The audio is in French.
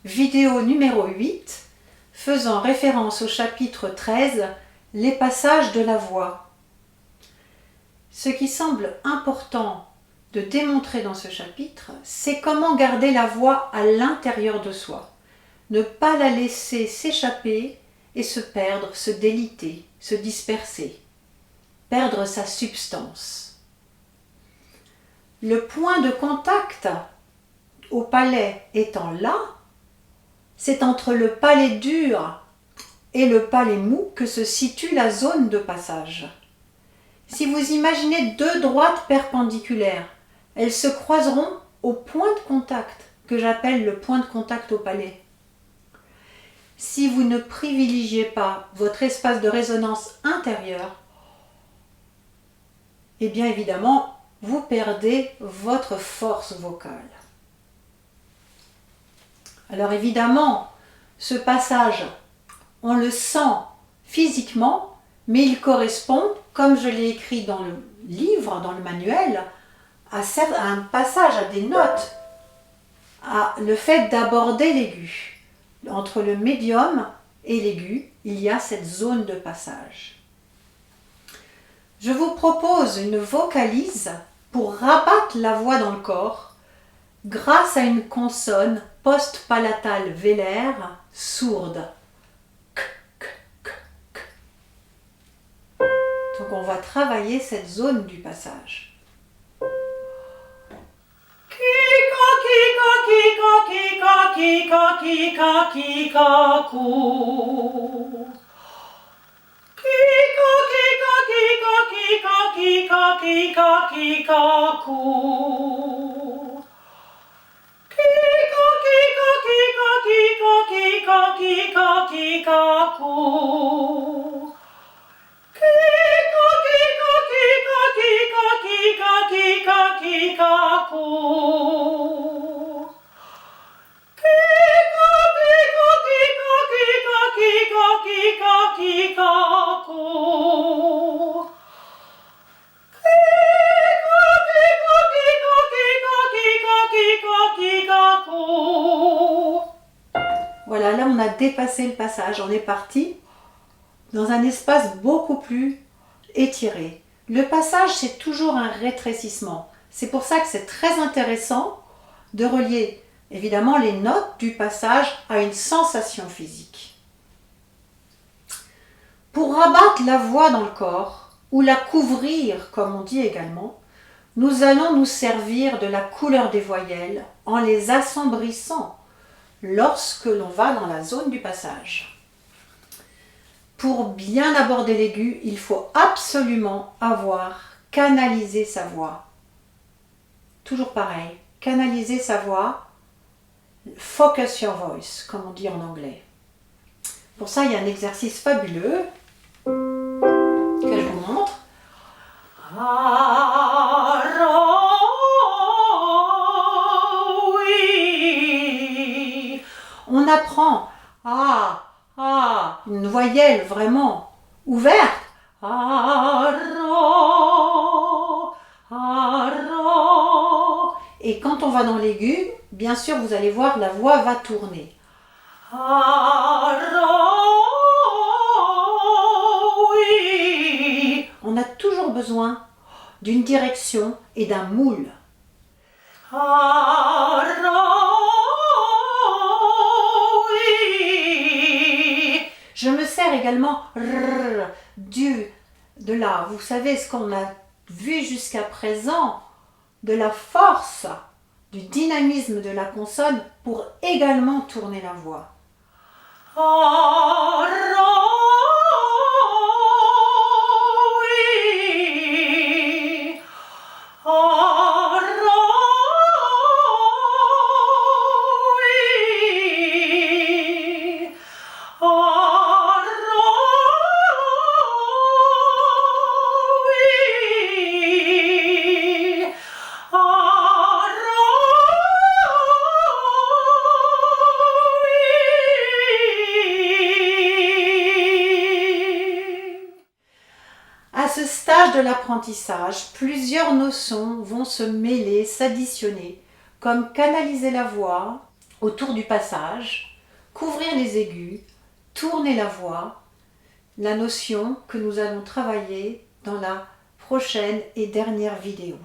vidéo numéro 8, faisant référence au chapitre 13, les passages de la voix. Ce qui semble important de démontrer dans ce chapitre, c'est comment garder la voix à l'intérieur de soi, ne pas la laisser s'échapper et se perdre, se déliter, se disperser, perdre sa substance. Le point de contact au palais étant là, c'est entre le palais dur et le palais mou que se situe la zone de passage. Si vous imaginez deux droites perpendiculaires, elles se croiseront au point de contact, que j'appelle le point de contact au palais. Si vous ne privilégiez pas votre espace de résonance intérieur, eh bien évidemment, vous perdez votre force vocale. Alors évidemment, ce passage, on le sent physiquement, mais il correspond, comme je l'ai écrit dans le livre, dans le manuel, à un passage, à des notes, à le fait d'aborder l'aigu. Entre le médium et l'aigu, il y a cette zone de passage. Je vous propose une vocalise pour rabattre la voix dans le corps grâce à une consonne post-palatale vélaire sourde. Donc on va travailler cette zone du passage. Voilà, là on a dépassé le passage, on est parti dans un espace beaucoup plus étiré. Le passage, c'est toujours un rétrécissement. C'est pour ça que c'est très intéressant de relier évidemment les notes du passage à une sensation physique. Pour rabattre la voix dans le corps, ou la couvrir comme on dit également, nous allons nous servir de la couleur des voyelles en les assombrissant lorsque l'on va dans la zone du passage. Pour bien aborder l'aigu, il faut absolument avoir canalisé sa voix. Toujours pareil, canaliser sa voix, focus your voice, comme on dit en anglais. Pour ça, il y a un exercice fabuleux que je vous montre. On apprend une voyelle vraiment ouverte. Et quand on va dans l'aigu, bien sûr, vous allez voir, la voix va tourner. On a toujours besoin d'une direction et d'un moule. Je me sers également de la, vous savez ce qu'on a vu jusqu'à présent, de la force, du dynamisme de la consonne pour également tourner la voix. De l'apprentissage, plusieurs notions vont se mêler, s'additionner, comme canaliser la voix autour du passage, couvrir les aigus, tourner la voix, la notion que nous allons travailler dans la prochaine et dernière vidéo.